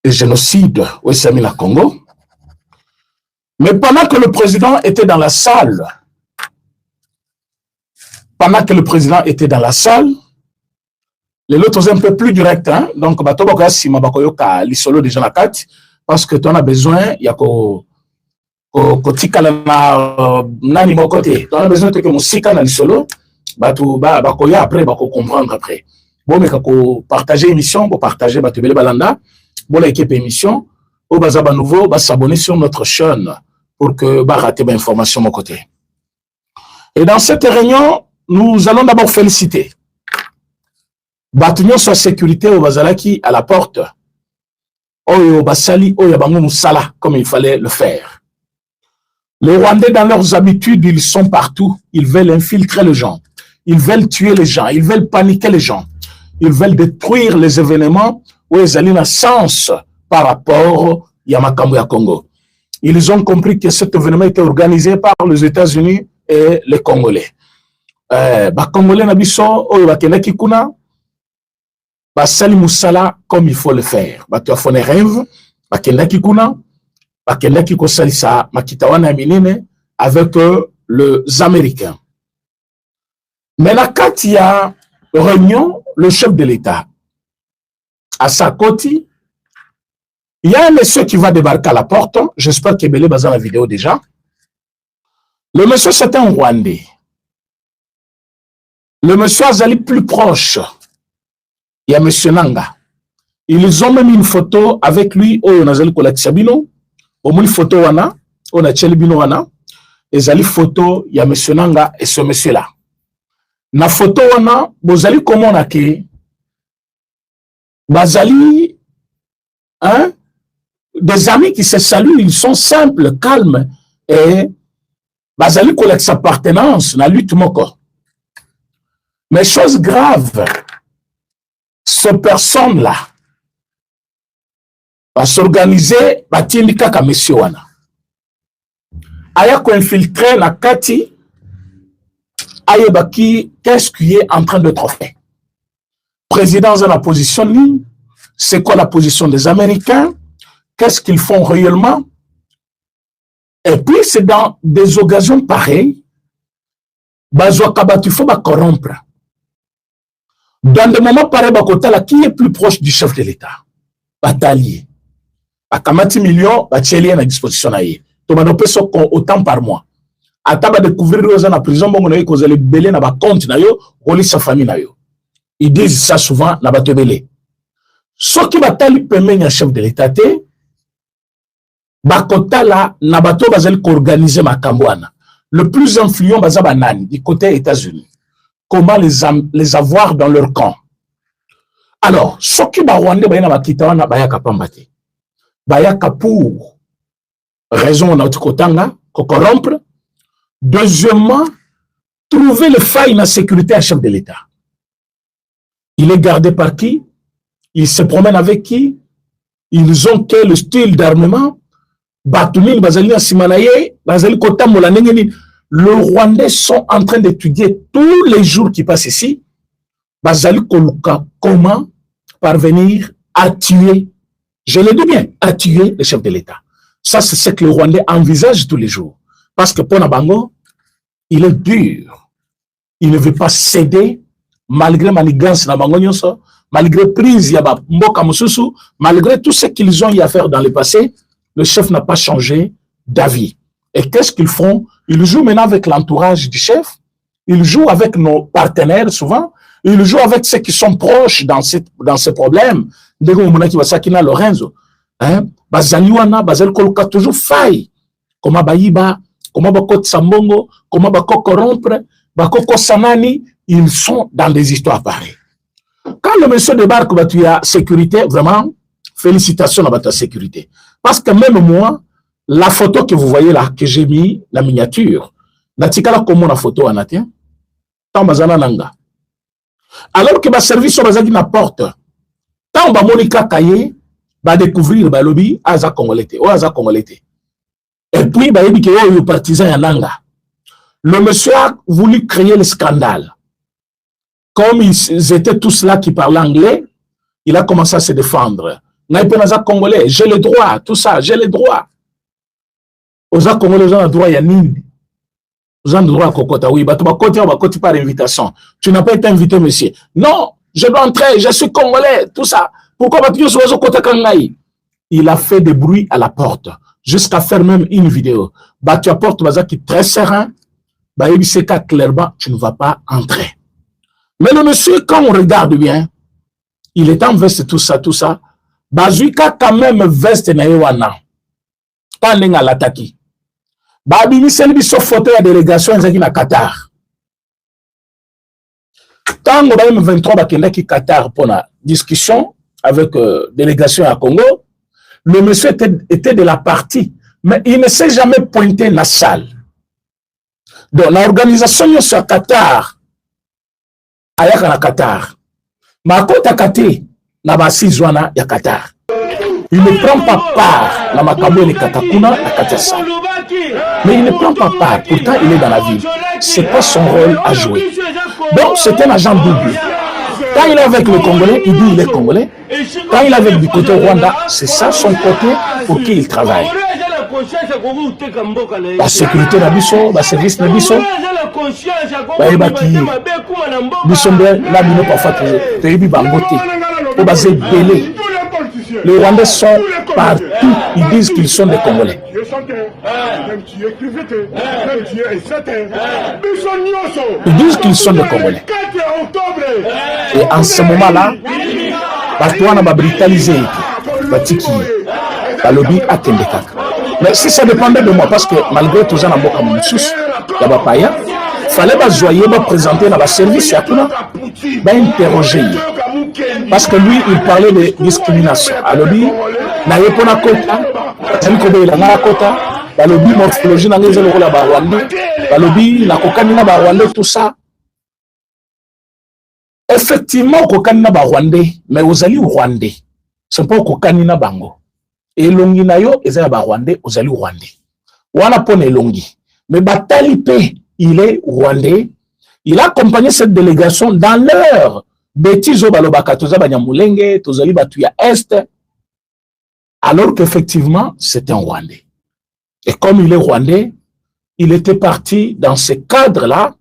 et génocide au Samina Congo. Mais pendant que le président était dans la salle, les autres sont un peu plus directs, hein? Donc, si ma l'isolo déjà la carte, parce que tu en as besoin, il y a kotika na nani mo côté. Tu en as besoin que mon sika na l'isolo, bakoya après, comprendre après. Bon, mais quand partager l'émission, pour partager Batubele Balanda, bon, l'équipe émission, au bazaba nouveau, s'abonner sur notre chaîne pour que rater l'information de mon côté. Et dans cette réunion, nous allons d'abord féliciter Batunion sur sécurité au Bazalaki à la porte. Oyo Basali, Oyo Bango Moussala, comme il fallait le faire. Les Rwandais, dans leurs habitudes, ils sont partout. Ils veulent infiltrer les gens. Ils veulent tuer les gens. Ils veulent paniquer les gens. Ils veulent détruire les événements où ils allaient un sens par rapport à Makambo ya Congo. Ils ont compris que cet événement était organisé par les États-Unis et les Congolais. Congolais nabiso oyo bakendaki kuna basali musala comme il faut le faire. Bato afone rêve bakendaki kuna bakendaki kosalisa makitawana minene avec les Américains. Mais la quand il y a réunion, le chef de l'État à sa côté, il y a un monsieur qui va débarquer à la porte. J'espère qu'il est basé dans la vidéo déjà. Le monsieur, c'est un Rwandais. Le monsieur Azali plus proche. Il y a monsieur Nanga. Ils ont même une photo avec lui. Oh, on a Zali Kolakisabino. Au moins une photo wana. On a Tchelibino wana. Et Zali photo, il y a monsieur Nanga et ce monsieur-là. Na photo wana, bozali comment on a que Bazali, hein? Des amis qui se saluent, ils sont simples, calmes, et Bazali collecte sa appartenance, la lutte moko. Mais chose grave, ces personnes-là va s'organiser, va tindika ka monsieur wana. Aya ko infiltrer la kati, aya baki, qu'est-ce qui est en train d'être fait? Président de la position, c'est quoi la position des Américains? Qu'est-ce qu'ils font réellement? Et puis, c'est dans des occasions pareilles, il faut corrompre. Dans des moments pareils, qui est plus proche du chef de l'État? Batalier. Bakamati millions, batalier à disposition. Autant par mois. Ataba découvrir dans la prison, bon, que vous allez belé na ba compte na yo, roli sa famille na yo. Ils disent ça souvent, na ba belé. Ce qui batali permet un chef de l'État, bakota la nabato bazali organiser makambwana. Le plus influent bazaba nani du côté États-Unis. Comment les avoir dans leur camp? Alors, ce qui ba Rwanda bayana bakita wana bayaka pambate. Bayaka pour raison na kotanga ko corrompre. Deuxièmement, trouver le faille dans la sécurité à chef de l'État. Il est gardé par qui? Il se promène avec qui? Ils ont quel style d'armement? Le Rwandais sont en train d'étudier tous les jours qui passent ici. Comment parvenir à tuer, je le dis bien, à tuer le chef de l'État. Ça, c'est ce que le Rwandais envisage tous les jours. Parce que pour Nabango, il est dur. Il ne veut pas céder, malgré manigance Nabango, malgré prise, malgré tout ce qu'ils ont eu à faire dans le passé. Le chef n'a pas changé d'avis. Et qu'est-ce qu'ils font? Ils jouent maintenant avec l'entourage du chef. Ils jouent avec nos partenaires souvent. Ils jouent avec ceux qui sont proches dans ces problèmes. Lorenzo. Bazaliwana, Bazal Koluka toujours faille. Comment Baïba, comment Bakot Sambongo, comment Bako corrompre, Bako Sanani, ils sont dans des histoires pareilles. Quand le monsieur débarque, tu as sécurité, vraiment, félicitations à ta sécurité. Parce que même moi, la photo que vous voyez là, que j'ai mis, la miniature, natikala comme la photo en atien, tant bazana nanga. Alors que ma service sur bazaki na porte, tant ba monika kaye, ba découvrir ba lobby aza congolais, o aza congolais. Et puis ba yebi ke yo partisan ya nanga. Le monsieur a voulu créer le scandale. Comme ils étaient tous là qui parlaient anglais, il a commencé à se défendre. Congolais, j'ai le droit, tout ça, j'ai le droit. Aux Congolais, ils ont le droit, il y a nini. Ils ont le droit à Kokota, oui, côté par invitation. Tu n'as pas été invité, monsieur. Non, je dois entrer, je suis Congolais, tout ça. Pourquoi il a fait des bruits à la porte, jusqu'à faire même une vidéo. Tu apportes qui est très serein, il sait clairement, tu ne vas pas entrer. Mais le monsieur, quand on regarde bien, il est en veste, tout ça. Bazuika quand même veste na yewana. Pas n'enga l'attaque. Babini selbi so photo ya délégation ezaki na Qatar. Tango ba M23 bakenda ki Qatar pour la discussion avec délégation à Congo, le monsieur était de la partie, mais il ne s'est jamais pointé dans la salle. Donc l'organisation sur Qatar ayaka na Qatar. Ma kota kate na basi zwana ya Qatar. Il ne prend pas part na makambo ni katakuna na Katessa. Mais il ne prend pas part, pourtant il est dans la ville. C'est pas son rôle à jouer. Donc c'est un agent double. Quand il est avec le Congolais, il dit il est Congolais. Quand il est avec du côté Rwanda, c'est ça son côté pour qui il travaille. La sécurité d'Abisso, le service d'Abisso, les Rwandais sont partout, ils disent qu'ils sont des Congolais. Ils disent qu'ils sont des Congolais. Et en ce moment-là, Batouana va brutaliser, Balobi a Kendekak. Mais si ça dépendait de moi, parce que malgré tout ça, il fallait présenter dans le service, interroger. Parce que lui, il parlait de discrimination. Alobi, na yepona kota, tanikobe la ngara kota, balobi morphologie na ngeze le la Rwanda, balobi na kokani na Rwanda tout ça. Effectivement, kokani na Rwanda, mais ozali Rwandais. C'est pas kokani na bango. Et longi na yo ezala Rwandais, ozali Rwandais. Wana pone longi. Mais Batali P, il est Rwandais. Il a accompagné cette délégation dans leur bêtises au balobaka toza banyamulenge tozali batuya est, alors qu'effectivement c'était un Rwandais. Et comme il est Rwandais, il était parti dans ce cadre-là,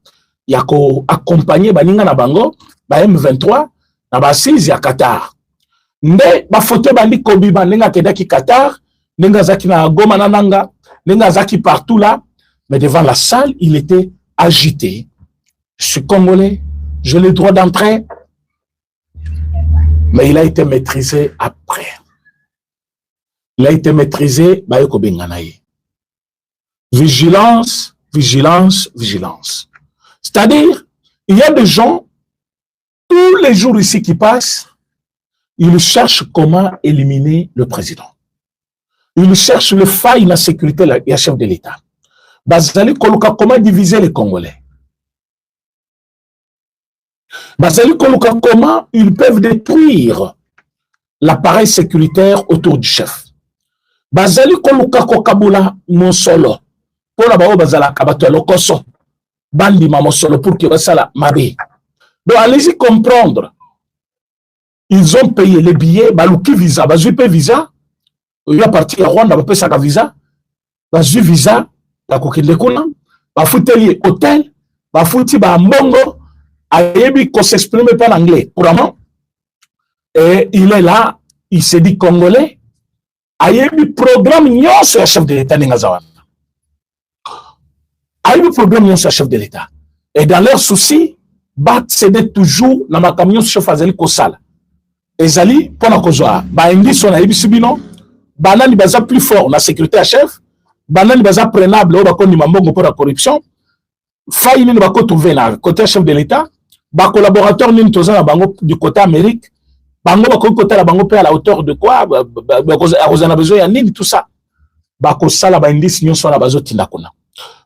il a accompagné baninga na bango ba M23 na basizi ya Qatar. Nde ba photo bandi kobi bandenga kedaki Qatar, nenga zaki na Goma na nanga, nenga zaki partout là, mais devant la salle, il était agité. Je suis Congolais, j'ai le droit d'entrer. Mais il a été maîtrisé après. Il a été maîtrisé par Benganaï. Vigilance, vigilance, vigilance. C'est-à-dire, il y a des gens, tous les jours ici qui passent, ils cherchent comment éliminer le président. Ils cherchent le faille de la sécurité et la chef de l'État. Bazali Koluka, comment diviser les Congolais? Bazali Koluka, comment ils peuvent détruire l'appareil sécuritaire autour du chef? Bazali Koluka Kokabula Monsolo. Pour la bao Bazala Kabato Lokoso. Bandi Mamosolo pour que Basala Mabe. Donc allez-y comprendre. Ils ont payé les billets, Balouki visa, Bazui paye visa. Il y a parti à Rwanda, Bazui Saka visa. Bazui visa, la Kokinde Kuna. Bafuteli hôtel, Bafuti Mbongo. Ayebi qu'on s'exprime pas en anglais couramment. Et il est là, il s'est dit congolais. Ayebi programme nyon sur le chef de l'État n'engazawan. Ayebi programme nyon sur le chef de l'État. Et dans leur souci, bat cédait toujours dans ma camion sur Fazeli Kosala. Et Zali, pendant qu'on soit, indi son ayebi subino, banani baza plus fort la sécurité à chef, banani baza prenable au bakon ni mambongo pour la corruption. Faille ni bako trouver là côté chef de l'État. Ba collaborateur ni tozana bango du côté Amérique, bango bako côté la bango à la hauteur de quoi, a besoin ya nini tout ça. Bako sala ba indice nyon so na bazoti nakona.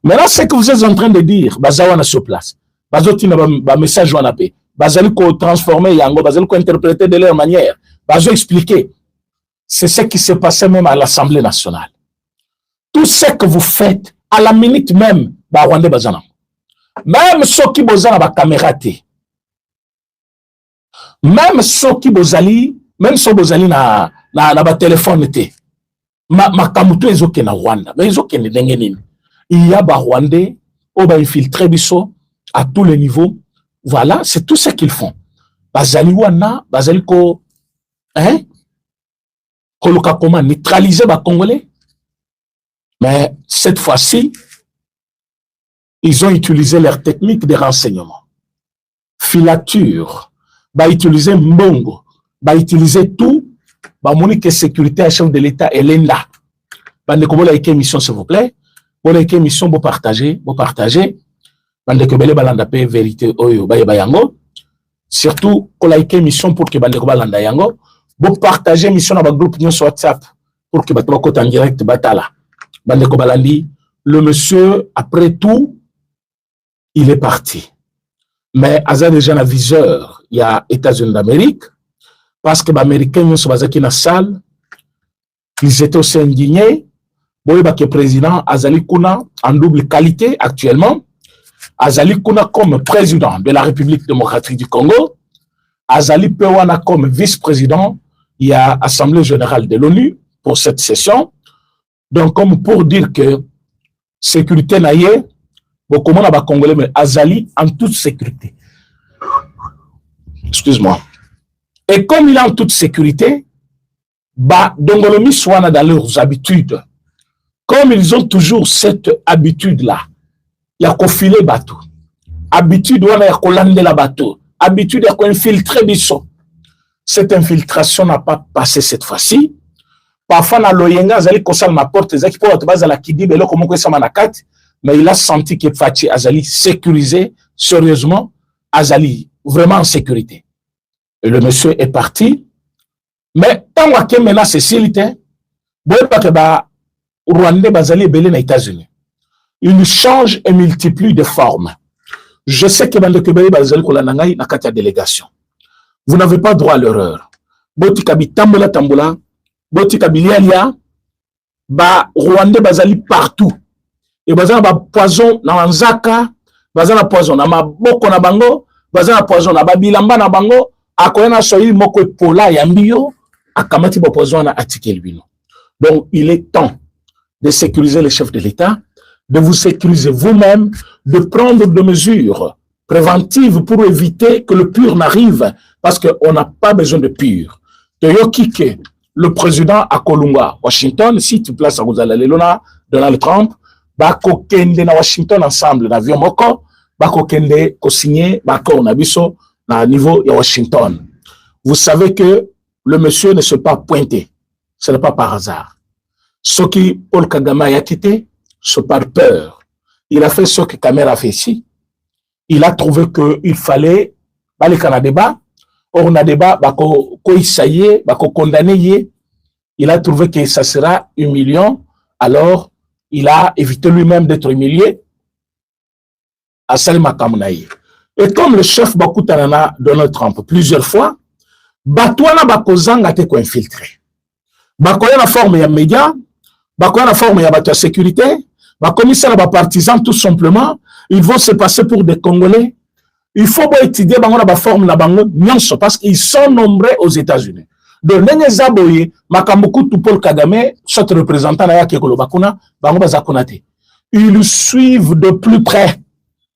Maintenant ce que vous êtes en train de dire, bazawana sur place. Bazoti na ba message wana pe. Bazali ko transformer yango, bazali ko interpréter de leur manière. Bazo expliquer. C'est ce qui s'est passé même à l'Assemblée nationale. Tout ce que vous faites à la minute même, ba Rwanda bazana. Même ceux qui bozana ba caméra même ceux qui bozali, même ceux bozali na ba téléphone té ma kamuto ezoke na Rwanda mais ezoke ne nini il y a ba Rwandais au ba infiltrer biso à tous les niveaux. Voilà, c'est tout ce qu'ils font. Bazali wana bazali ko koloka comment neutraliser ba Congolais. Mais cette fois-ci, ils ont utilisé leur technique de renseignement. Filature, bah utiliser mbongo, bah utiliser tout, bah monique sécurité à chef de l'État et l'ENDA. Bah ne comment la émission s'il vous plaît, pour la émission vous partagez. Bah ne comment balanda paix vérité oyo bah yango. Surtout pour la émission pour que bah ne balanda yango, vous partagez mission dans votre groupe sur WhatsApp pour que bah toi côté en direct batala. Bah ne balandi le monsieur après tout il est parti. Mais à déjà un viseur, il y a États-Unis d'Amérique, parce que les Américains sont basés dans la salle, ils étaient aussi indignés. Bon, le président Azali Kuna en double qualité actuellement. Azali Kuna comme président de la République démocratique du Congo. Azali Pewana comme vice-président. Il y a Assemblée générale de l'ONU pour cette session. Donc, comme pour dire que sécurité naïe, comment on a Congolais, mais Azali en toute sécurité. Excuse-moi. Et comme il est en toute sécurité, bah, Dongolomi soit dans leurs habitudes. Comme ils ont toujours cette habitude-là, il y a qu'on filer bateau. Habitude, on a qu'on lander la bateau. Habitude, il y a qu'on infiltrer biso. Cette infiltration n'a pas passé cette fois-ci. Parfois, na loyenga, Azali kosal ma porte, Zaki pour te base à la kidi, belo comment que ça manakat. Mais il a senti que Fatih Azali sécurisé, sérieusement, Azali vraiment en sécurité. Et le monsieur est parti. Mais tant que maintenant c'est silité, Rwandais Bazali est belé aux États-Unis. Il change et multiplie de formes. Je sais que Bande Kebele Bazali Kolanangai n'a qu'à délégation. Vous n'avez pas droit à l'erreur. Boti Kabi Tambola Tambola, Boti Kabi Lialia, Rwandais Bazali partout. Et bazana ba poison na nzaka, bazana poison na maboko na bango, bazana poison na babilamba na bango, akoyana soyi moko pola ya mbio, akamati ba poison na atike lubino. Donc il est temps de sécuriser les chefs de l'État, de vous sécuriser vous-même, de prendre des mesures préventives pour éviter que le pur n'arrive, parce qu'on n'a pas besoin de pur. Toyokike, le président à Kolunga, Washington, si tu places à Gouzala Donald Trump, bako kende na Washington ensemble na avion moko bako kende ko signer bako na biso na niveau de Washington. Vous savez que le monsieur ne se pas pointé. Ce n'est pas par hasard. Ce qui Paul Kagame a quitté, c'est par peur. Il a fait ce que Kamera a fait ici. Il a trouvé qu'il fallait aller au débat. Or, on a débat, bako koisaye, bako condamné. Il a trouvé que ça sera humiliant. Alors, il a évité lui-même d'être humilié à Salima Kamunaï. Et comme le chef Bakutanana Donald Trump plusieurs fois, Batouana Bakozang a été infiltré. Bakoya la forme ya média, Bakoya la forme ya bateau sécurité, Bakomisa la partisans tout simplement, ils vont se passer pour des Congolais. Il faut étudier la forme la bango parce qu'ils sont nombreux aux États-Unis. De Nengezaboye, Makamuku Paul Kagame, soit représentant na yake Kolobakuna, bango bazakonate. Ils suivent de plus près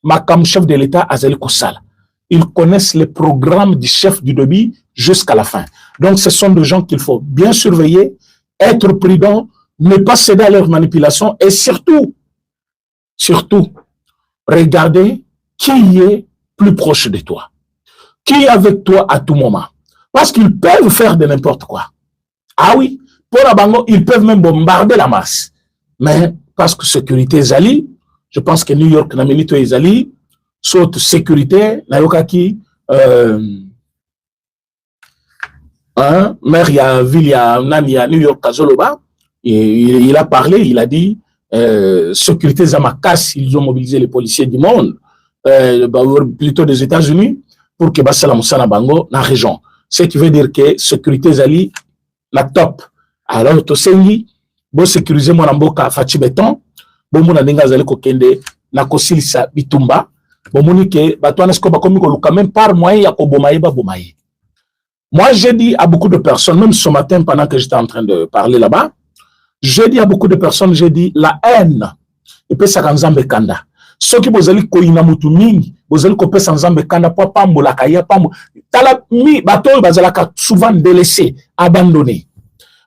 Makam chef de l'État Azali Kosala. Ils connaissent les programmes du chef du débit jusqu'à la fin. Donc ce sont des gens qu'il faut bien surveiller, être prudent, ne pas céder à leur manipulation et surtout, regarder qui est plus proche de toi, qui est avec toi à tout moment. Parce qu'ils peuvent faire de n'importe quoi. Ah oui, pour la bango, ils peuvent même bombarder la masse. Mais parce que sécurité Zali, je pense que New York n'a milité Zali, saute sécurité, Nayokaki, maire, il y a ville, il y a New York, Kazoloba, il a parlé, il a dit, sécurité Zamakas, ils ont mobilisé les policiers du monde, plutôt des États-Unis, pour que Bassalam Sana Bango, dans la région. Ce qui veut dire que sécurité Zali, la top. Alors, to sengi, bo sécuriser mon amboka Fachi Beton, bo mona ninga Zali kokende, na kosilisa bitumba, bo moni ke, batouanesko bakomi koluka, même par moyen ya kobomaye ba bomaye. Moi, j'ai dit à beaucoup de personnes, même ce matin, pendant que j'étais en train de parler là-bas, j'ai dit à beaucoup de personnes, j'ai dit, la haine, et puis ça kanzambe kanda. Ceux qui vous allez koina mutu mingi, vous allez kopé sans zambe kanda, pas pambo la kaya, pambo. Tala mi, bateau, bazalaka souvent délaissé, abandonné.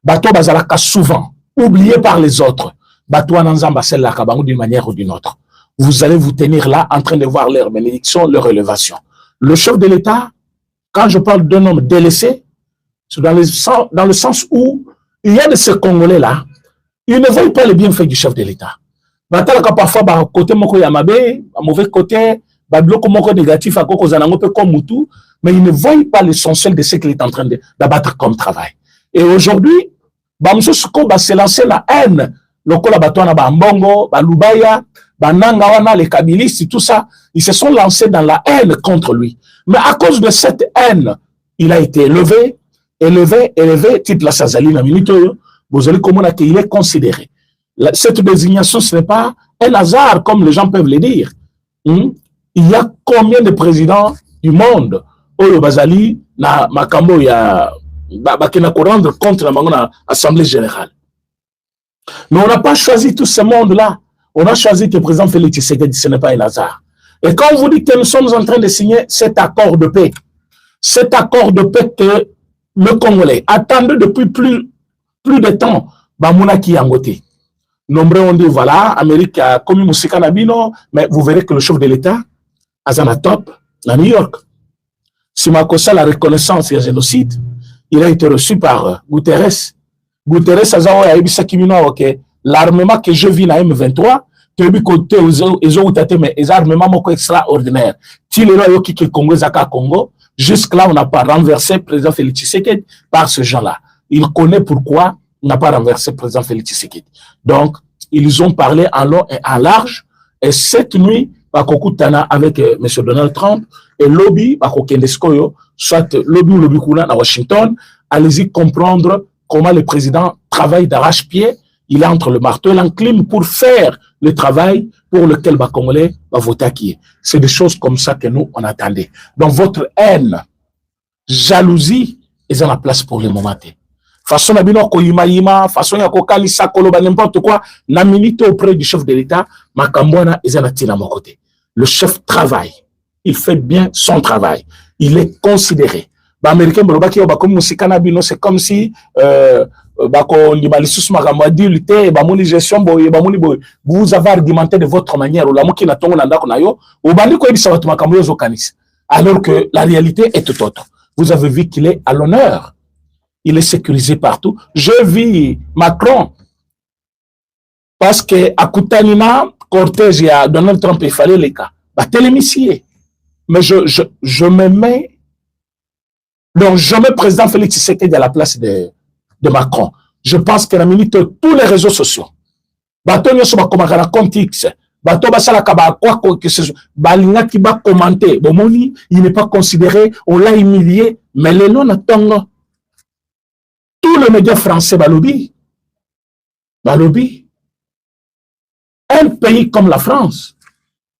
Bateau, bazalaka souvent oublié par les autres. Bateau, ananzamba, celle là, kabangou d'une manière ou d'une autre. Vous allez vous tenir là, en train de voir leur bénédiction, leur élévation. Le chef de l'État, quand je parle d'un homme délaissé, c'est dans le sens où il y a de ces Congolais-là, ils ne voient pas les bienfaits du chef de l'État. Parfois, côté moko yamabe, mauvais côté, bloc moko négatif, à cause d'un peu comme Moutou, mais ils ne voient pas l'essentiel de ce qu'il est en train d'abattre comme travail. Et aujourd'hui, s'est lancé la haine. Lokola Batouana Bambongo, Balubaya, Banangawana, les Kabilistes, tout ça, ils se sont lancés dans la haine contre lui. Mais à cause de cette haine, il a été élevé, titre la Sazali, la minute, vous allez comprendre qu'il est considéré. Cette désignation, ce n'est pas un hasard, comme les gens peuvent le dire. Il y a combien de présidents du monde, Oyo Bazali, na Makambo, il y a, qui n'a qu'à rendre compte dans l'Assemblée générale. Mais on n'a pas choisi tout ce monde-là. On a choisi que le président Félix Tshisekedi, ce n'est pas un hasard. Et quand on vous dit que nous sommes en train de signer cet accord de paix que le Congolais attendait depuis plus de temps, Bamounaki Yangote. Nombreux ont dit, voilà, Amérique a commis Moussika Nabino, mais vous verrez que le chef de l'État, Azana Top, à New York, si Makossa la reconnaissance et le génocide, il a été reçu par Guterres. Guterres a dit, l'armement que je vis dans M23, les armements extraordinaires. Congo, jusque-là, on n'a pas renversé le président Félix Tshisekedi par ce genre-là. Il connaît pourquoi on n'a pas renversé le président Félix Tshisekedi. Donc, ils ont parlé en long et en large. Et cette nuit, avec M. Donald Trump et lobby, soit lobby ou lobby à Washington, allez-y comprendre comment le président travaille d'arrache-pied. Il est entre le marteau et l'enclume pour faire le travail pour lequel les Congolais vont voter qui est. C'est des choses comme ça que nous, on attendait. Donc, votre haine, jalousie, ils ont la place pour le moment. Façon d'abino koyima, façon ya kokalisa koloba n'importe quoi, na minute auprès du chef de l'État, Makambwana, ils ont à mon côté. Le chef travaille. Il fait bien son travail. Il est considéré. Américain, c'est comme si vous avez argumenté de votre manière, alors que la réalité est tout autre. Vous avez vu qu'il est à l'honneur. Il est sécurisé partout. Je vis Macron parce que à Koutanina, cortège et à Donald Trump, il fallait les cas. Télémissier. Mais je me mets. Donc, je mets président Félix Tshisekedi à la place de Macron. Je pense que la minute, tous les réseaux sociaux, il n'est pas considéré, on l'a humilié, mais les noms n'attendent. Tous les médias français, balobi. Un pays comme la France,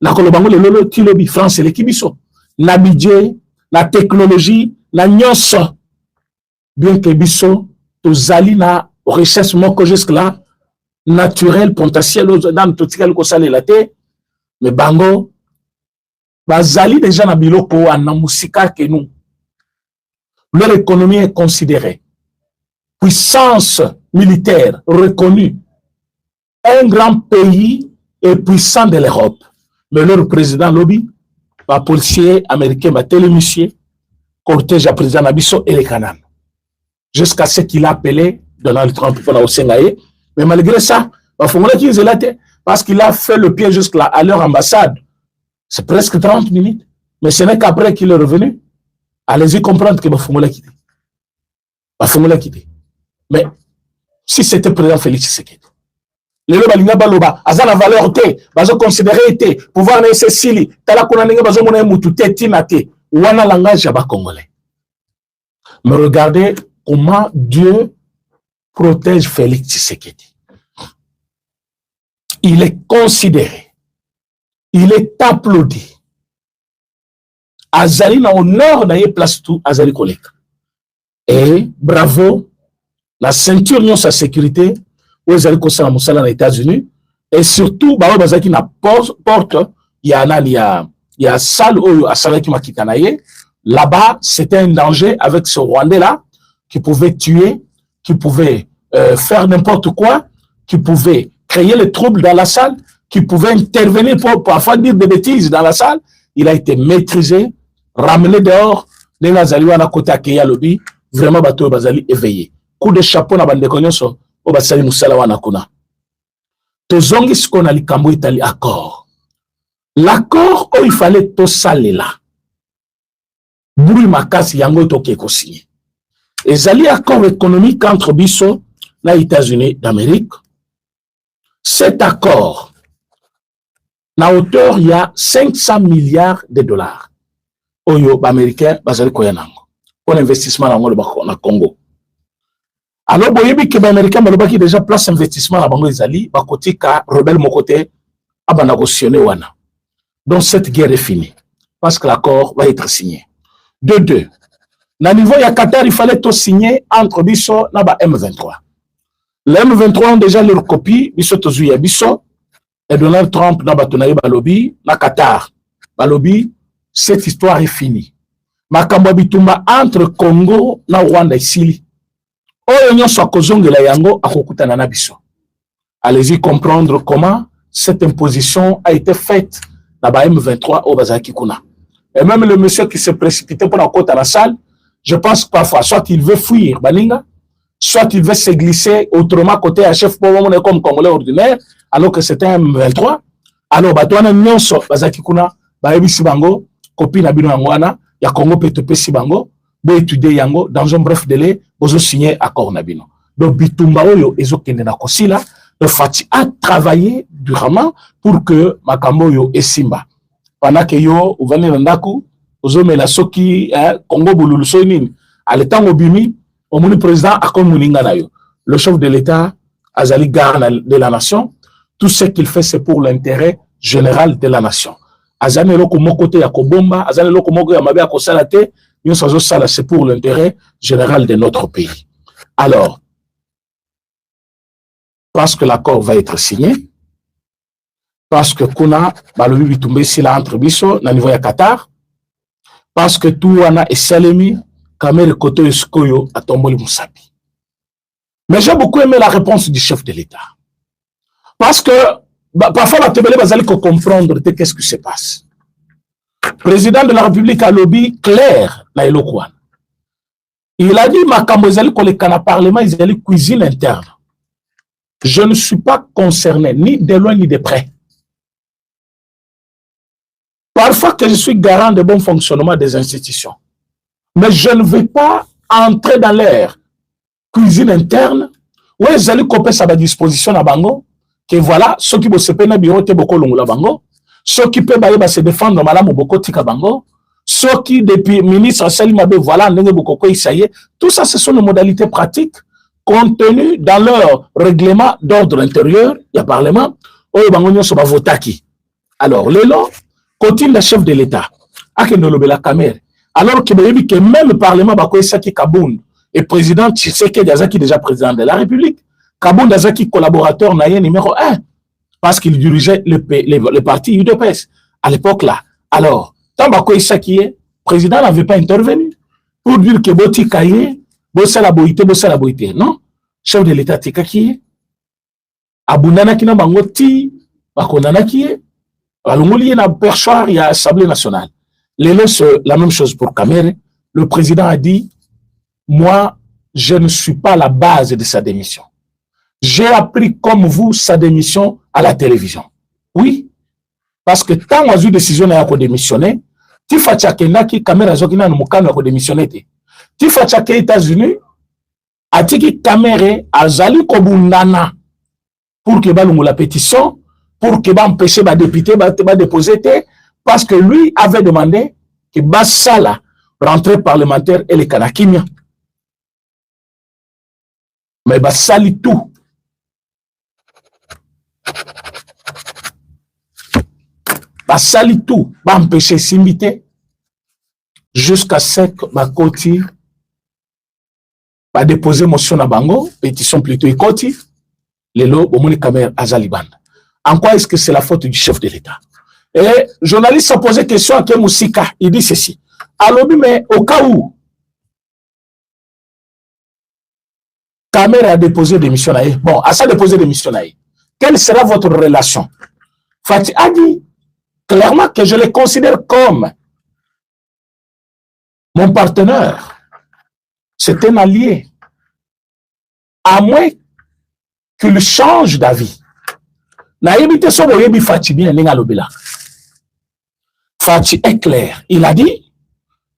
la Colobango, le lolo, tilobi, France, et Kibiso, la budget, la technologie, la nyonso, bien que biso, tous ali na richesse moko jusque-là, naturelle, potentielle, dans tout ce qu'il y a la terre, mais bango, bazali déjà na biloko, en musika que nous. Leur économie est considérée. Puissance militaire reconnue. Un grand pays et puissant de l'Europe. Mais leur président lobby, le policier américain, le télémissier, cortège à président Nabiso et les Canaan. Jusqu'à ce qu'il a appelé Donald Trump pour la Osengaye. Mais malgré ça, parce qu'il a fait le pied jusqu'à à leur ambassade. C'est presque 30 minutes. Mais ce n'est qu'après qu'il est revenu. Allez-y comprendre que Bafungola quitté. Bafungola quitté. Mais si c'était président Félix Tshisekedi, les lobalinga baloba, azana valeur te, bazo considérer te, pouvoir na sili, tala kuna ninga bazo mona mutu te tina te, wana langage ya ba congolais. Mais regardez comment Dieu protège Félix Tshisekedi. Il est considéré, il est applaudi. Azali na honneur na ye place tout azali koleka. Et bravo, la ceinture non sa sécurité, où ils allaient construire dans les États-Unis, et surtout, bah, qui na porte, il y a salle où à salle qui m'a quitté là-bas, c'était un danger avec ce Rwandais-là, qui pouvait tuer, qui pouvait faire n'importe quoi, qui pouvait créer les troubles dans la salle, qui pouvait intervenir pour parfois dire des bêtises dans la salle. Il a été maîtrisé, ramené dehors, les Nazali à côté à Keya Lobby, vraiment bateau bazali éveillé. Coup de chapeau na bande konyonso, o basali musala wana kuna. Tozongi ce qu'on a likambo itali accord. L'accord où il fallait tout salela. Bruit makasi yango toke ko signé. Ezali accord économique entre biso na États-Unis d'Amérique. Cet accord, la hauteur, il y a 500 milliards de dollars. Oyo, américain, bazali koyanango. Pour l'investissement dans Congo. Alors, boyebi que l'américain qui déjà place investissement dans Bango Ezali, bakoti ka rebelle mon côté, abana cautionné wana. Donc, cette guerre est finie. Parce que l'accord va être signé. De deux. Na niveau ya Qatar, il fallait tout signer entre biso na ba M23. Les M23 ont déjà leur copie, biso tozuya biso, et Donald Trump na batonaye balobi, na Qatar. Balobi, cette histoire est finie. Makambo bitumba entre Congo na Rwanda isili. Oyo nyonso akozongela yango akokutana na biso. Allez-y comprendre comment cette imposition a été faite na ba M23 au Bazaki Kuna. Et même le monsieur qui s'est précipité pour la côte à la salle, je pense que parfois, soit il veut fuir Baninga, soit il veut se glisser autrement côté à chef pour comme Congolais ordinaire, alors que c'était un M23. Alors, Batouana Nyonso, Bazaki Kuna, Baebi Sibango, copine Abino Angwana, ya Congo P2P Sibango, bo étudier Yango, dans un bref délai, bozo signer accord Nabino. Donc, Bitumba Oyo, Ezo Kendena Kosila, le Fati a travaillé durement pour que Makambo Yo et Simba. Pendant que Yo, ou Vane Nandaku, Ozo Melasoki, Congo Boulou Soinin, à l'état Mobimi, au monde président Akon Mouninga Nayo. Le chef de l'État, Azali Garde de la nation, tout ce qu'il fait, c'est pour l'intérêt général de la nation. Azane Loko Mokote Yakobomba, Azane Loko Mogo Yamabe Akosalate, c'est pour l'intérêt général de notre pays. Alors, parce que l'accord va être signé, parce que Kuna, Balobi Bitumbe Sila entre Biso, na niveau ya Qatar, parce que tout wana et Salemi, Kamere Koto Eskoyo a Tomboli Moussabi. Mais j'ai beaucoup aimé la réponse du chef de l'État. Parce que, parfois, la Tebele Bazali ko comprendre qu'est-ce qui se passe. Président de la République a lobby clair, na Elokwan. Il a dit, Makambo Ezali Kolekana Parlement, Ezali cuisine interne. Je ne suis pas concerné, ni de loin ni de près. Parfois que je suis garant de bon fonctionnement des institutions. Mais je ne vais pas entrer dans leur cuisine interne, où ils allaient couper sa disposition à Bango, que voilà, ceux qui se peinent bureau te beaucoup long la Bango, ceux qui peuvent se défendre madame beaucoup tika Bango, ceux qui depuis ministre Salimabe voilà n'engagent beaucoup isaye, tout ça ce sont les modalités pratiques contenues dans leur règlement d'ordre intérieur, il y a parlement, où les Bango sont votaki. Alors les lois continue le chef de l'État, à que nous la caméra. Alors que même le Parlement Bakoye Saki Kabound et président Tshisekedi Dazaki déjà président de la République, Kabound Dazaki collaborateur naïe numéro 1, parce qu'il dirigeait le parti UDPS à l'époque là. Alors, tant Bakoye Saki est, président n'avait pas intervenu pour dire que Boti Kaye, Bossa la boïté. Non, chef de l'État Tika qui est, Abundana Kina Bangoti, Bakonana qui est, il y a un perchoir, il y a l'Assemblée nationale. La même chose pour Kamere. Le président a dit, moi, je ne suis pas la base de sa démission. J'ai appris comme vous sa démission à la télévision. Oui, parce que tant qu'on a eu une décision à démissionner, tu fais que Kamere a démissionné. Tu fais que les États-Unis a dit que Kamere a zali kobundana pour que la pétition pour que empêcher les députés de déposer, parce que lui avait demandé que Bassala, rentrée parlementaire, et les Kanakimia. Mais Bassali tout. Bassali tout, empêcher s'imiter, jusqu'à ce que Bakoti va déposer motion na bango, pétition plutôt écoti, les lots, au monde Kamer Azaliban. En quoi est-ce que c'est la faute du chef de l'État? Et journaliste a posé question à Kemoussika, il dit ceci. Alors, mais au cas où Kamer a déposé démission, bon, à ça déposé démission, quelle sera votre relation? Fati a dit clairement que je le considère comme mon partenaire. C'est un allié. À moins qu'il change d'avis. Fati est clair. Il a dit,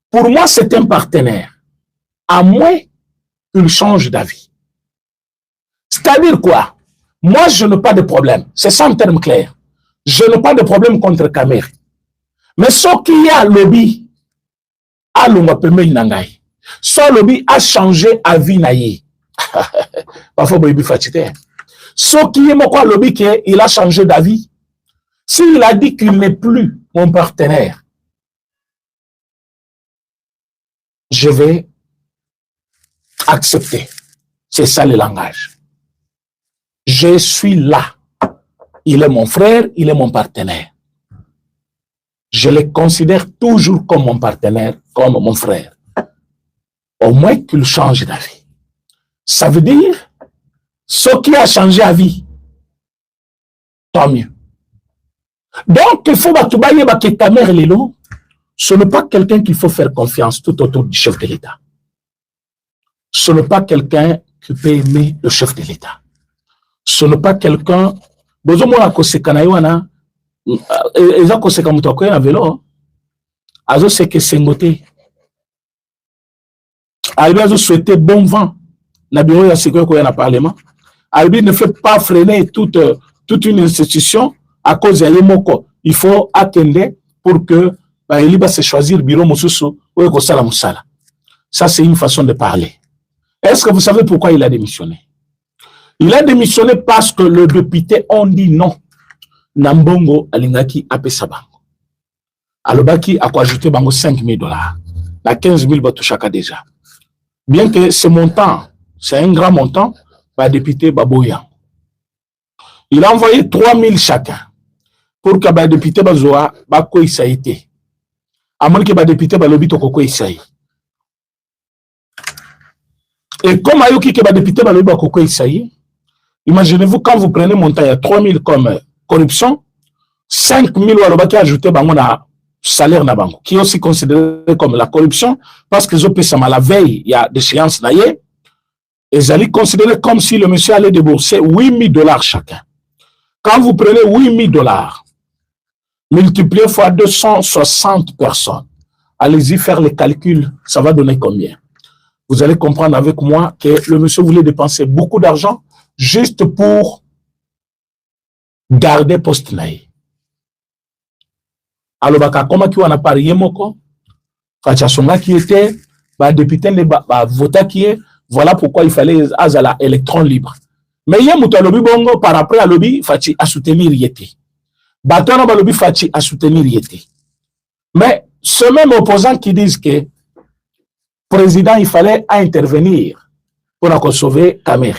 pour moi, c'est un partenaire. À moins qu'il change d'avis. C'est-à-dire quoi? Moi, je n'ai pas de problème. C'est ça en termes clairs. Je n'ai pas de problème contre Kamer. Mais ce qui y a lobby, ce lobby a changé avis naïe. Parfois, ce qui est mon lobby, il a changé d'avis. S'il a dit qu'il n'est plus mon partenaire, je vais accepter. C'est ça le langage. Je suis là. Il est mon frère, il est mon partenaire. Je le considère toujours comme mon partenaire, comme mon frère. Au moins qu'il change d'avis. Ça veut dire, ce qui a changé d'avis, tant mieux. Donc, il faut que Kamer Lelo, ce n'est pas quelqu'un qu'il faut faire confiance tout autour du chef de l'État. Ce n'est pas quelqu'un qui peut aimer le chef de l'État. Ce n'est pas quelqu'un... Bozomona kosekana yoana eza koseka mutu akoya na vélo azo seke sengote Albi azo souhaiter bon vent na bureau ya sécurité koya na parlement. Albi ne fait pas freiner toute une institution à cause ya yemoko. Il faut attendre pour que il va se choisir bureau mosusu ou ekosala musala. Ça c'est une façon de parler. Est-ce que vous savez pourquoi il a démissionné? Il a démissionné parce que le député ont dit non. Nambongo alingaki apesa bango. Alobaki a ajouté bango 5 000 $. La 15 000 bato chaka déjà. Bien que ce montant, c'est un grand montant, par député Baboyan. Il a envoyé 3 000 chacun pour que le député Bazoa bako isaïté. À moins que le député Balobito koko isaï. Et comme ayoki que le député Balobito koko isaï, imaginez-vous quand vous prenez montant, il y a 3 000 comme corruption, 5 000 walobaki ajouté bango na salaire na bango, qui est aussi considéré comme la corruption, parce que à la veille, il y a des séances naïe, et ils allaient considérer comme si le monsieur allait débourser 8 000 $ chacun. Quand vous prenez 8 000 $, multiplié fois 260 personnes, allez-y faire les calculs, ça va donner combien? Vous allez comprendre avec moi que le monsieur voulait dépenser beaucoup d'argent juste pour garder poste naïe. Alors, comment qui on a parié moko, Fachasonga qui était, député ne vota qui est, voilà pourquoi il fallait azala électron libre. Mais il y a un lobby bongo par après à lobby fachi à soutenir yété. Batona ba lobby fachi à soutenir yété. Mais ce même opposant qui disent que le président il fallait intervenir pour sauver Kamer.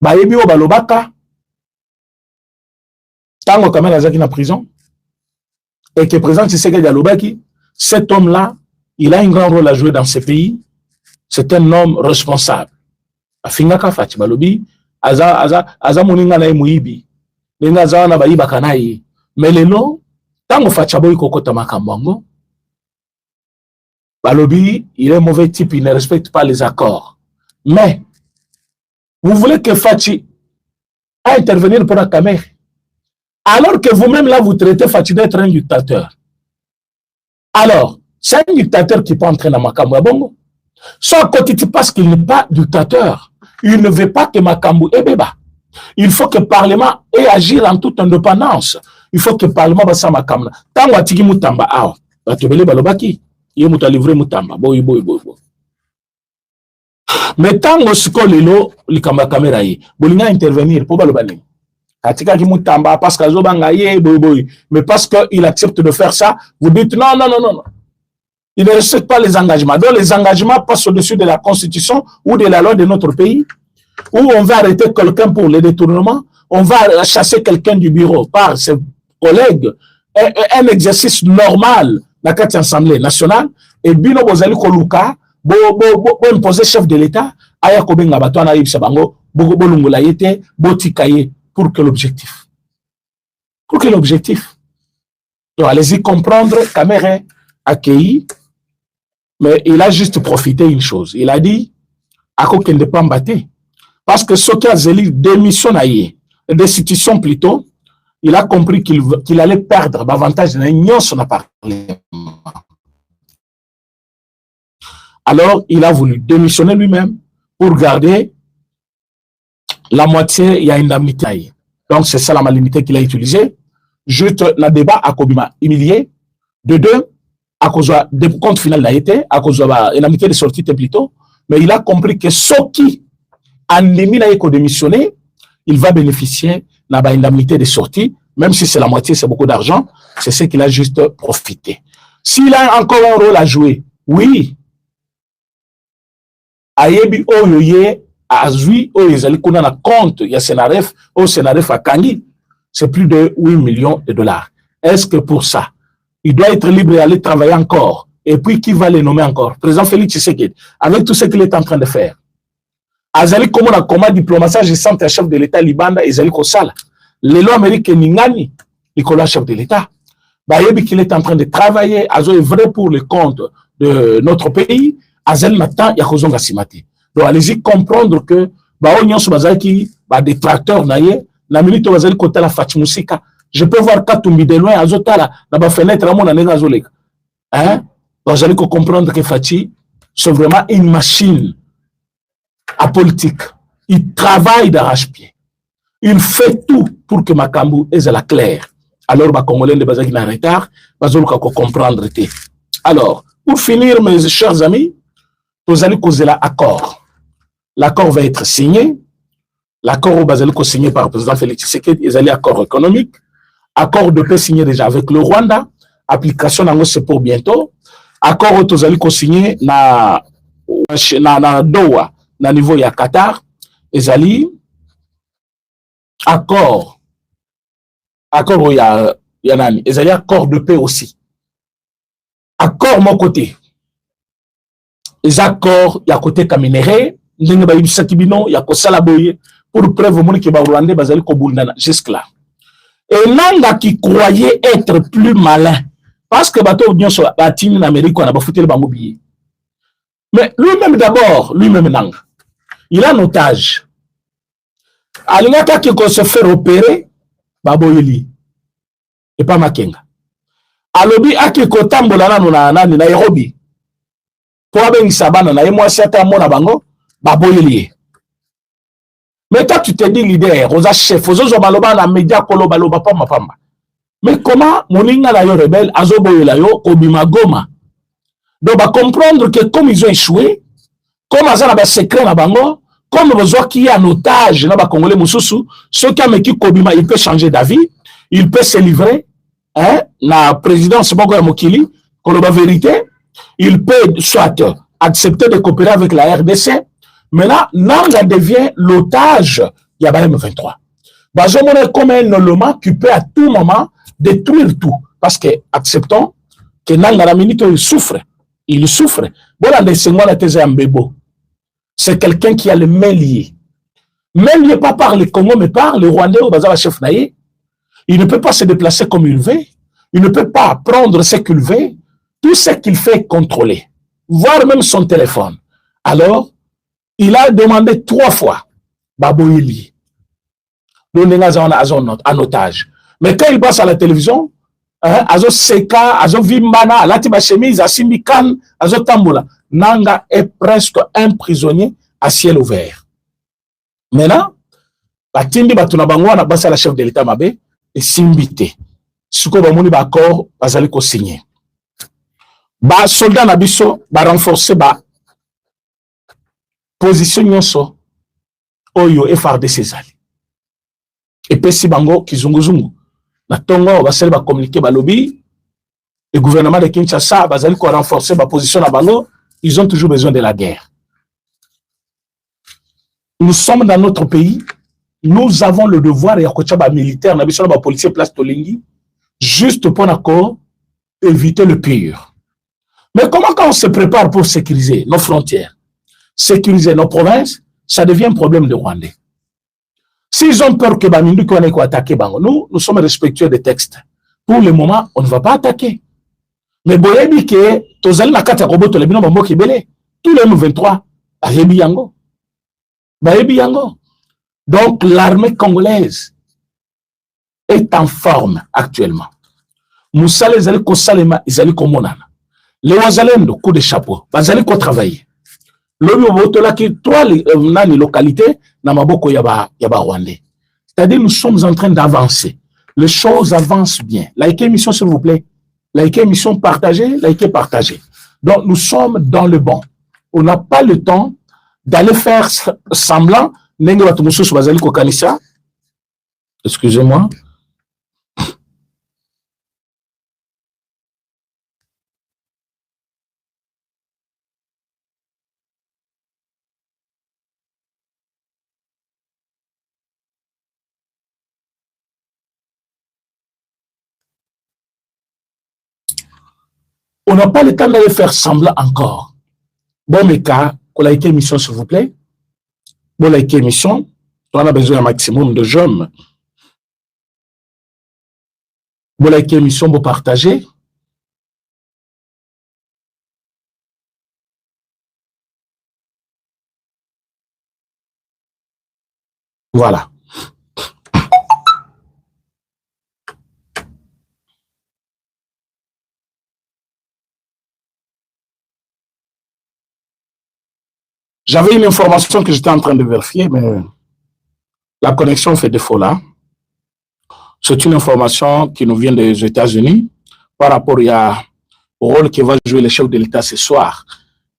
Bayebi o balobaka tango Kamer azaki na prison et que le président Tshisekedi alobaki, cet homme-là, il a un grand rôle à jouer dans ce pays. C'est un homme responsable. Afingaka fati balobi aza moninga na muibi. Ninga za na bayiba kanai. Mais lelo tango fati boy kokota makambango. Balobi, il est mauvais type, il ne respecte pas les accords. Mais vous voulez que Fati a intervenir pour la Kamer, alors que vous-même là vous traitez Fati d'être un dictateur. Alors, c'est un dictateur qui peut entrer dans Makambo Bongo. Soit côté parce qu'il n'est pas dictateur, il ne veut pas que Makambo est béba. Il faut que le Parlement ait agir en toute indépendance. Il faut que le Parlement basse Makambo. Tant que Tigi Mutamba a, batubele balobaki, il m'a livré Mutamba. Boy. Mais tant que ce qu'on le caméra bolinga intervenir pour balobani. Katika ki Mutamba parce que Zobanga boy. Mais parce qu'il accepte de faire ça, vous dites non. Ils ne respectent pas les engagements. Donc les engagements passent au-dessus de la Constitution ou de la loi de notre pays, où on va arrêter quelqu'un pour les détournements, on va chasser quelqu'un du bureau par ses collègues, un exercice normal dans l'Assemblée nationale, et bino bozali koluka, bo imposer chef de l'État, aya kobenga bato na yibisa bango, bo lungola yete, bo tikaye, pour que l'objectif. Pour que l'objectif. Donc allez-y comprendre, Cameroun accueilli, mais il a juste profité une chose. Il a dit, à quoi qu'il ne peut pas battre. Parce que ce qui a zéli démission destitution plutôt, il a compris qu'il allait perdre davantage de l'union sur la parlé. Alors, il a voulu démissionner lui-même pour garder la moitié, il y a une indemnité. Donc, c'est ça la malimité qu'il a utilisée. Juste le débat à Kobima humilié. De deux, à cause de compte final n'a été, à cause de l'indemnité de sortie plutôt. Mais il a compris que ceux qui en émina démissionné, il va bénéficier de l'indemnité de sortie, même si c'est la moitié, c'est beaucoup d'argent, c'est ce qu'il a juste profité. S'il a encore un rôle à jouer, oui, ayebi oyoye azui oyezali kuna na compte ya Senaref au Senaref à Kangi, c'est plus de 8 millions de dollars. Est-ce que pour ça, il doit être libre et aller travailler encore? Et puis qui va les nommer encore? Président Félix Tshisekedi, avec tout ce qu'il est en train de faire. Azali comme on a comment diplomatie agissante à chef de l'État Libanda Ezali Kosala. Les lois américaines Ningani, Nicolas chef de l'État. Bayebi qu'il est en train de travailler, Azo est vrai pour le compte de notre pays. Azali Natan Yakozonga Simati. Donc allez-y comprendre que Baonyon Subazaki, des tracteurs naïe, la minute où Azali Kota la Fatimusika, je peux voir Katumbi de loin, Azotala, dans ma fenêtre, à mon année Azolek. Hein? Donc j'allais comprendre que Fati, c'est vraiment une machine à politique. Il travaille d'arrache-pied. Il fait tout pour que Makambu est à la claire. Alors, les Congolais ne sont pas en retard, ils vont comprendre. Alors, pour finir, mes chers amis, vous allez causer l'accord. L'accord va être signé. L'accord va être signé par le président Félix Tshisekedi. Ils allaient accord économique. Accord de paix signé déjà avec le Rwanda. Application dans c'est pour bientôt. Accord vous allez signé na Doha. Na niveau ya Qatar, ezali accord ya nani, ezali accord de paix aussi. Accord mon côté. Les accords ya côté kaminere, ndenge ba yibisa kibino ya kosala boye pour preuve moni ke ba Rwanda bazali ko bundana jusque là. Et Nanga qui croyait être plus malin parce que bato nyonso batini na Amérique on a ba foutu bango billet. Mais lui-même d'abord, lui-même Nanga, il a un otage. Alingaka qui se fait opérer, Baboyeli. Et pas Makenga. Alobi aki kotambola na Nairobi. Pour abengi sabana na moi siata mona bango, Baboyeli. Mais toi tu te dis leader, oza chef, ozo maloba na media kolo baloba pa mapamba. Mais comment moninga la yo rebelle azoboyela yo kobima Goma? Donc va comprendre que comme ils ont échoué, comme azana ba secret na bango, comme besoin qu'il y a un otage na ba Congolais mususu, ceux qui a meki kobima, il peut changer d'avis, il peut se livrer, hein, la présidence bongo ya mokili, koloba vérité, il peut soit accepter de coopérer avec la RDC. Maintenant, Nanga devient l'otage ya ba M23. Bazo mona comme un élément qui peut à tout moment détruire tout, parce que acceptons que Nanga la minute il souffre. Il souffre. C'est quelqu'un qui a le main lié. Même lié pas par le Congo, mais par le Rwandais au bazar chef naïe. Il ne peut pas se déplacer comme il veut. Il ne peut pas prendre ce qu'il veut. Tout ce qu'il fait est contrôlé. Voire même son téléphone. Alors, il a demandé 3 fois Baboyeli. En otage. Mais quand il passe à la télévision, azo seka, azo vimbana, alati ba chemise, asimbi kan, azo tambola. Nanga est presque un prisonnier à ciel ouvert. Maintenant, batindi batuna bango na basa la chef de l'État mabe et simbité. Suko ba moni ba accord bazali ko signer. Ba soldat na biso ba renforcer ba position nyonso oyo FARDC ezali. Et pesi bango kizunguzungu. Na tongo basali ba communiquer ba lobby le gouvernement de Kinshasa, bazali ko renforcer ma position à Bango, ils ont toujours besoin de la guerre. Nous sommes dans notre pays, nous avons le devoir, et à militaire, nous avons policier place Tolingi, juste pour éviter le pire. Mais comment quand on se prépare pour sécuriser nos frontières, sécuriser nos provinces, ça devient un problème de Rwandais. S'ils ont peur que Bamindu qu'on ait attaqué Bango, nous sommes respectueux des textes. Pour le moment, on ne va pas attaquer. Mais boyebi que tozali na kata koboto le bino bambo kibele, tous les M23 bayebi yango. Bayebi yango. Donc l'armée congolaise est en forme actuellement. Moussa les allez ko salema, ils allaient ko monana. Les Wazalendo, coup de chapeau, bazali ko travailler. L'homme boto là qui toi nani localité na maboko yaba Rwandais. C'est-à-dire nous sommes en train d'avancer. Les choses avancent bien. Likez émission s'il vous plaît. Likez émission, partagez, likez, partagez. Donc nous sommes dans le bon. On n'a pas le temps d'aller faire semblant. Excusez-moi. On n'a pas le temps d'aller faire semblant encore. Bon, mes cas, qu'on likez émission, s'il vous plaît. Bon, likez émission. On a besoin d'un maximum de jeunes. Bon, likez émission, bon, partagez. Voilà. J'avais une information que j'étais en train de vérifier, mais la connexion fait défaut là. C'est une information qui nous vient des États-Unis par rapport au rôle que va jouer le chef de l'État ce soir.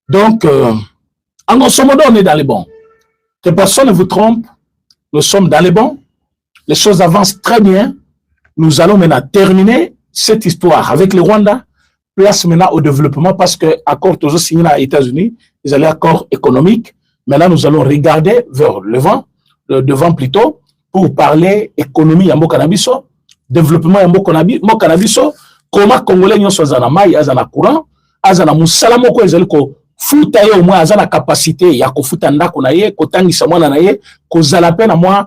Donc, en grosso modo, on est dans les bons. Que personne ne vous trompe, nous sommes dans les bons. Les choses avancent très bien. Nous allons maintenant terminer cette histoire avec le Rwanda. Place maintenant au développement parce que accord toujours signé aux États-Unis, ils allaient accord économique. Maintenant, nous allons regarder vers le devant plutôt, pour parler économie yambo cannabiso, développement yambo cannabiso, comment Congolais n'y sont en maille, azana courant, azana musalamo ko ezali ko futa ye au moins azana capacité ya ko futa ndako na ye, ko tangisa mwana na ye, ko zala pe na moi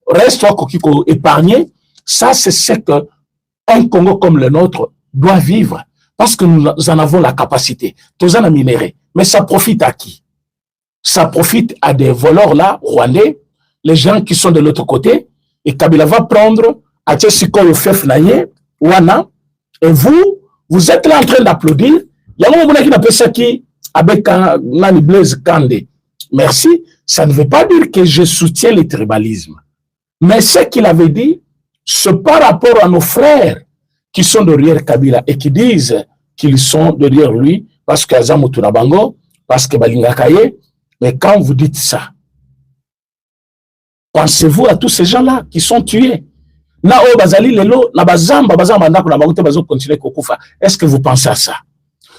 reste ko épargner. Ça c'est ce que un Congo comme le nôtre doit vivre parce que nous en avons la capacité. Tous en a minéré. Mais ça profite à qui? Ça profite à des voleurs là, rwandais, les gens qui sont de l'autre côté, et Kabila va prendre à Tchessiko le Fef Naye, Wana, et vous êtes là en train d'applaudir. Il y a un moment qui appelle ça qui, avec Nani Blaise Kandé. Merci. Ça ne veut pas dire que je soutiens le tribalisme. Mais ce qu'il avait dit, c'est par rapport à nos frères qui sont derrière Kabila et qui disent qu'ils sont derrière lui parce que Azamutu Bango, parce que Balinga Kaye. Mais quand vous dites ça, pensez-vous à tous ces gens-là qui sont tués? Est-ce que vous pensez à ça?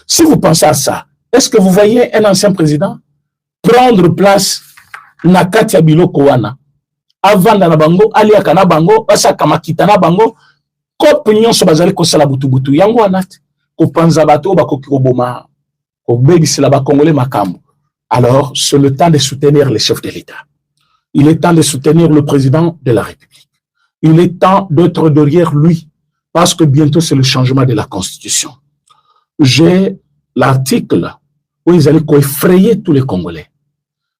Si vous pensez à ça, est-ce que vous voyez un ancien président prendre place na Katia Biloko wana avant na bango ali akana bango asa kamakita na bango ko nyonso bazali ko sala butu yango wana ko panza bato bakoki ko boma ko bebisela ba congolais makambo. Alors c'est le temps de soutenir les chefs de l'État. Il est temps de soutenir le président de la République. Il est temps d'être derrière lui parce que bientôt c'est le changement de la Constitution. J'ai l'article où ils allaient effrayer tous les Congolais.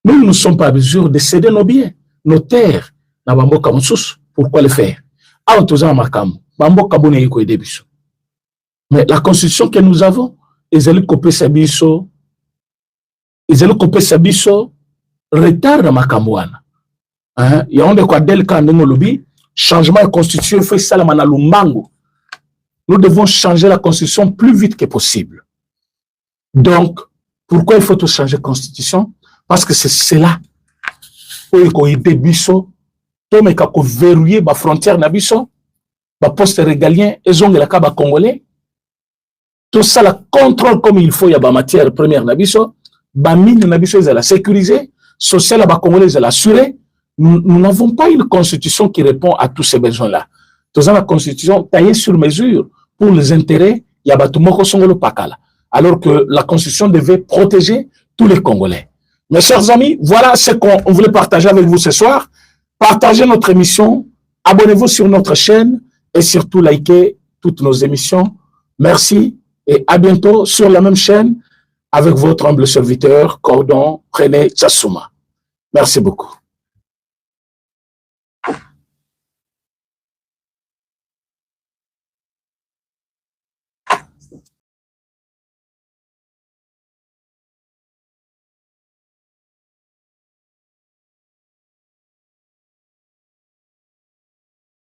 Nous ne sommes pas à mesure de céder nos biens, nos terres. Pourquoi le faire? Mais la constitution que nous avons, ils allaient couper Sabiso, retard dans Makamouana. Il y a un de quoi del lobby, changement de constitution, fait ça la Lumbango. Nous devons changer la constitution plus vite que possible. Donc, pourquoi il faut changer la constitution? Parce que c'est là où il y a des biso, tout le monde verrouiller la frontière na biso, le poste régalien, et ont la caba congolais, tout ça, le contrôle comme il faut, il y a des matières premières, la mine est la sécurisée, sociale, la Congolais est assurée. Nous n'avons pas une constitution qui répond à tous ces besoins-là. Nous avons la constitution taillée sur mesure pour les intérêts, il y a Batumoko Songolo Pakala. Alors que la constitution devait protéger tous les Congolais. Mes chers amis, voilà ce qu'on voulait partager avec vous ce soir. Partagez notre émission, abonnez-vous sur notre chaîne et surtout likez toutes nos émissions. Merci et à bientôt sur la même chaîne avec votre humble serviteur, Cordon René Tchassouma. Merci beaucoup.